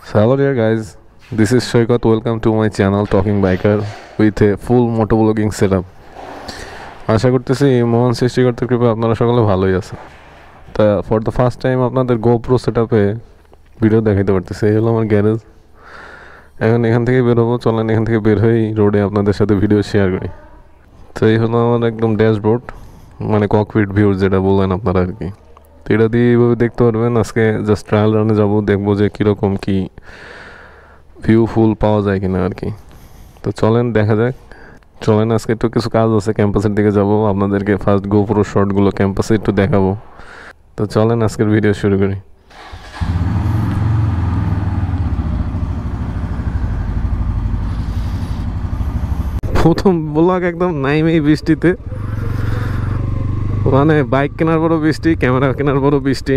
Hello there guys, this is Shoikat. Welcome to my channel Talking Biker with a full motovlogging setup. আশা করতেছি মহান সৃষ্টিকর্তার কৃপায় আপনারা সকলে ভালোই আছেন। তা ফর দ্য ফার্স্ট টাইম আপনাদের গোপ্রো সেটআপে ভিডিও দেখাইতে পারতেছি। এই হলো আমার গ্যারেজ। এখন এখান থেকে বের হবো, চলেন এখান থেকে বের হই রোডে আপনাদের সাথে ভিডিও শেয়ার করি। তো এই হলো আমার একদম ড্যাশবোর্ড, মানে ককপিট ভিউ যেটা বললেন আপনারা আর কি। তো এটা দিয়ে এইভাবে দেখতে পারবেন। আজকে জাস্ট ট্রায়াল রানে যাবো, দেখবো যে কীরকম কি ভিউ ফুল পাওয়া যায় কিনা আর কি। তো চলেন দেখা যাক। চলেন আজকে একটু কিছু কাজ আছে, ক্যাম্পাসের দিকে যাব, আপনাদেরকে ফার্স্ট গোপ্রো শটগুলো ক্যাম্পাসে একটু দেখাবো। তো চলেন আজকের ভিডিও শুরু করি। প্রথম ব্লগ একদম নাইমেই বৃষ্টিতে, মানে বাইক কেনার পরও বৃষ্টি, ক্যামেরা কেনার পরও বৃষ্টি।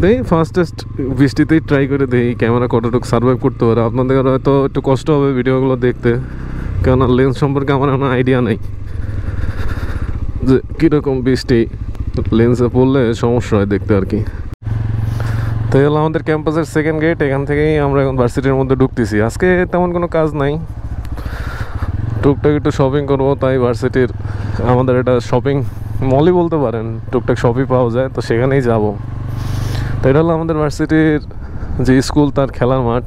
দেই ফার্স্টেস্ট বৃষ্টিতেই ট্রাই করে দেই ক্যামেরা কতটুকু সার্ভাইভ করতে পারে। আপনাদের হয়তো একটু কষ্ট হবে ভিডিওগুলো দেখতে, কেননা লেন্স সম্পর্কে আমার কোনো আইডিয়া নেই যে কীরকম বৃষ্টি লেন্সে পড়লে সমস্যা হয় দেখতে আর কি। তো হলো আমাদের ক্যাম্পাসের সেকেন্ড গেট, এখান থেকেই আমরা এখন ভার্সিটির মধ্যে ঢুকতেছি। আজকে তেমন কোনো কাজ নাই, টুকটাক একটু শপিং করবো, তাই ভার্সিটির আমাদের এটা শপিং মলই বলতে পারেন, টুকটাক শপই পাওয়া যায়, তো সেখানেই যাব। তো এটা হলো আমাদের ভার্সিটির যে স্কুল, তার খেলার মাঠ।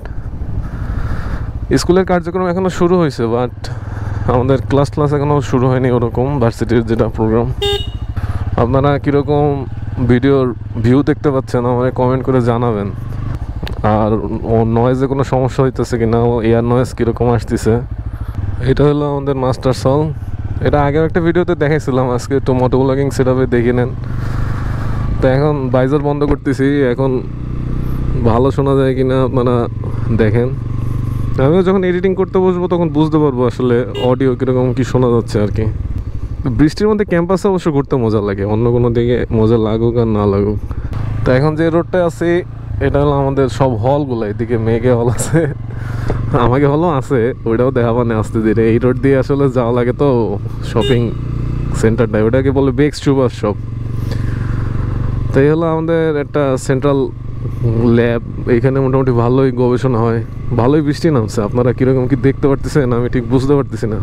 স্কুলের কার্যক্রম এখনও শুরু হয়েছে, বাট আমাদের ক্লাস এখনও শুরু হয়নি ওরকম ভার্সিটির যেটা প্রোগ্রাম। আপনারা কীরকম ভিডিওর ভিউ দেখতে পাচ্ছেন আমাকে কমেন্ট করে জানাবেন। আর ও নয়েজে কোনো সমস্যা হইতেছে কিনা, ও এয়ার নয়েজ কীরকম আসতেছে। এটা হলো আমাদের মাস্টার সল। এটা আগের একটা ভিডিওতে দেখাইছিলাম, আজকে একটু মোটোব্লগিং সেটআপে দেখে নেন। তো এখন বাইজার বন্ধ করতেছি, এখন ভালো শোনা যায় কিনা আপনারা দেখেন। আমিও যখন এডিটিং করতে বসবো তখন বুঝতে পারবো আসলে অডিও কীরকম কী শোনা যাচ্ছে আর কি। বৃষ্টির মধ্যে ক্যাম্পাসে অবশ্য ঘুরতে মজা লাগে, অন্য কোনো দিকে মজা লাগুক আর না লাগুক। তো এখন যে রোডটায় আছি এটা হলো আমাদের সব হলগুলো, এদিকে মেঘে হল আছে, আমাকে হলও আছে, ওইটাও দেখাবানে আসতে ধীরে। এই রোড দিয়ে আসলে যাওয়া লাগে তো শপিং সেন্টারটায়, ওটাকে বলে বেক্স সুপার শপ। তো এই হলো আমাদের একটা সেন্ট্রাল ল্যাব, এইখানে মোটামুটি ভালোই গবেষণা হয়। ভালোই বৃষ্টি নামছে, আপনারা কীরকম কি দেখতে পারতেছেন আমি ঠিক বুঝতে পারতেছি না।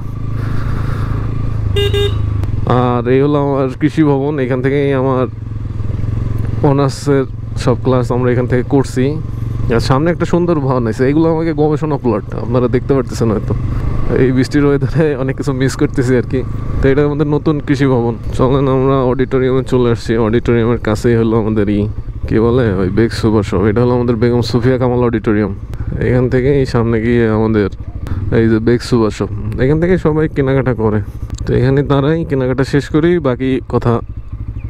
আর এই হলো আমার কৃষি ভবন, এখান থেকেই আমার অনার্সের সব ক্লাস আমরা এখান থেকে করছি। আর সামনে একটা সুন্দর ভবন আছে, এগুলো আমাকে গবেষণা প্লট, আপনারা দেখতে পারতেছেন হয়তো। এই বৃষ্টির ওয়েদারে অনেক কিছু মিস করতেছি আর কি। তো এটা আমাদের নতুন কৃষি ভবন। চলেন আমরা অডিটোরিয়ামে চলে আসছি। অডিটোরিয়ামের কাছেই হলো আমাদের কি বলে ওই বেক্স সুপার শপ। এটা হলো আমাদের বেগম সুফিয়া কামাল অডিটোরিয়াম। এখান থেকে এই সামনে গিয়ে আমাদের এই যে বেক্স সুপার শপ, এখান থেকে সবাই কেনাকাটা করে। তো এখানে দাঁড়াই, কেনাকাটা শেষ করি, বাকি কথা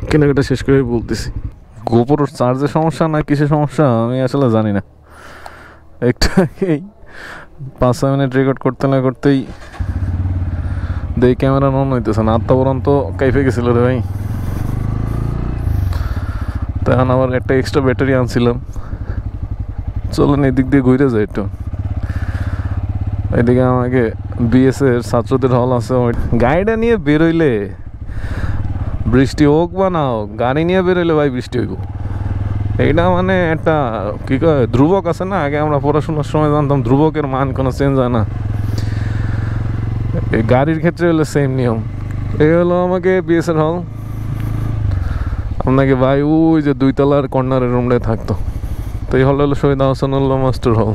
কেনাকাটা শেষ করে বলতেছি। গোপ্রোর চার্জের সমস্যা না কিসের সমস্যা আমি আসলে জানি না। একটু আগেই 5-6 মিনিট রেকর্ড করতে না করতেই দেই ক্যামেরা অন হইতেছে না, আত্মবরন্ত কাইফে গেছিল রে ভাই। তখন আবার একটা এক্সট্রা ব্যাটারি আনছিলাম। চলেন এদিক দিয়ে ঘুরে যায় একটু। এদিকে আমাকে বিএসের ছাত্রদের হল আছে, গাড়িটা নিয়ে বেরোইলে বৃষ্টি হোক বা না হোক, গাড়ি নিয়ে বেরোইলে ভাই বৃষ্টি হইব। এইটা মানে একটা কী কয় ধ্রুবক আছে না, আগে আমরা পড়াশোনার সময় জানতাম ধ্রুবকের মান কোনো চেঞ্জ হয় না, এই গাড়ির ক্ষেত্রে হলো সেম নিয়ম। এই হলো আমাকে বিএসের হল। আপনাকে ভাই ওই যে 2 তলার কর্নারের রুমটায় থাকতো। তো এই হল হলো শহীদ আহসানুল্লাহ মাস্টার হল।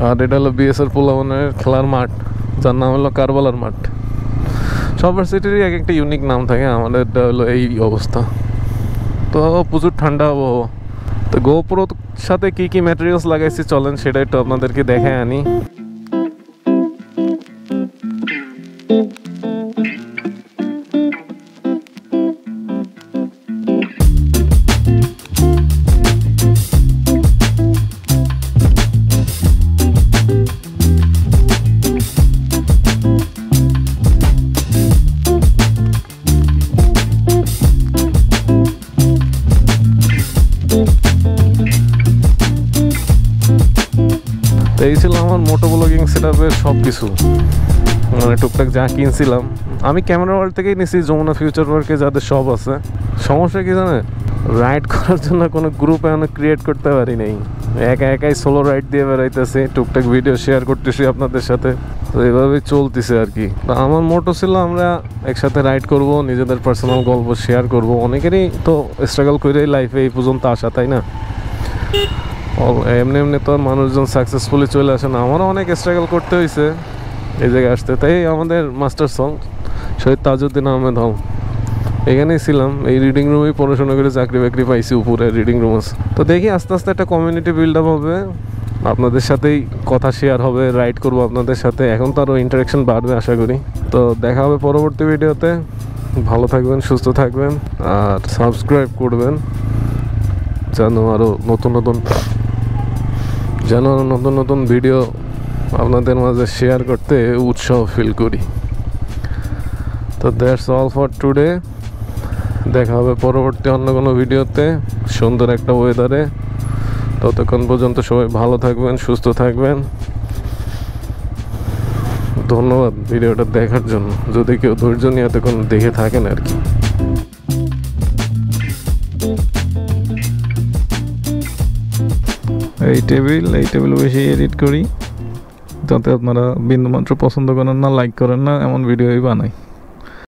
আর এটা হলো বিএসের পোলাবনের খেলার মাঠ, যার নাম হলো কারবালার মাঠ। সব ভার্সিটিরই এক একটা ইউনিক নাম থাকে, আমাদেরটা হলো এই অবস্থা। তো প্রচুর ঠান্ডা আবহাওয়া। তো গোপ্রোর সাথে কি কি ম্যাটেরিয়ালস লাগাইছি চলেন সেটা একটু আপনাদেরকে দেখায় আনি। তো এই ছিল আমার মোটোব্লগিং সেটআপের সব কিছু, মানে টুকটাক যা কিনছিলাম আমি ক্যামেরা ওয়ার্ল্ড থেকেই নিছি, যমুনা ফিউচার পার্কে যাদের সব আছে। সমস্যা কি জানে, রাইড করার জন্য কোনো গ্রুপ এখনো ক্রিয়েট করতে পারি নাই। একা একাই সোলো রাইড দিয়ে বেড়াইতেছি, টুকটাক ভিডিও শেয়ার করতেছি আপনাদের সাথে। তো এইভাবেই চলতেছে আর কি। তো আমার মোটো ছিল আমরা একসাথে রাইড করব, নিজেদের পার্সোনাল গল্প শেয়ার করব। অনেকেরই তো স্ট্রাগল করে লাইফে এই পর্যন্ত আসা, তাই না? এমনি এমনি তো আর মানুষজন সাকসেসফুলি চলে আসে না। আমারও অনেক স্ট্রাগল করতে হয়েছে এই জায়গায় আসতে। তাই আমাদের মাস্টার সং শহীদ তাজউদ্দিন আহমেদ হল, এখানেই ছিলাম। এই রিডিং রুমেই পড়াশোনা করে চাকরি বাকরি পাইছি, উপরে রিডিং রুম আছে। তো দেখি আস্তে আস্তে একটা কমিউনিটি বিল্ড আপ হবে, আপনাদের সাথেই কথা শেয়ার হবে, রাইড করবো আপনাদের সাথে। এখন তো আরও ইন্টারাকশন বাড়বে আশা করি। তো দেখা হবে পরবর্তী ভিডিওতে। ভালো থাকবেন, সুস্থ থাকবেন, আর সাবস্ক্রাইব করবেন যেন আরও নতুন নতুন ভিডিও আপনাদের মাঝে শেয়ার করতে উৎসাহ ফিল করি। তো দ্যাটস অল ফর টুডে। দেখা হবে পরবর্তী অন্য কোনো ভিডিওতে সুন্দর একটা ওয়েদারে। ততক্ষণ পর্যন্ত সবাই ভালো থাকবেন, সুস্থ থাকবেন। ধন্যবাদ ভিডিওটা দেখার জন্য, যদি কেউ ধৈর্য নিয়ে এতক্ষণ দেখে থাকেন আর কি। এই টেবিল বেশি এডিট করি, যাতে আপনারা বিন্দুমাত্র পছন্দ করেন না, লাইক করেন না, এমন ভিডিওই বানাই।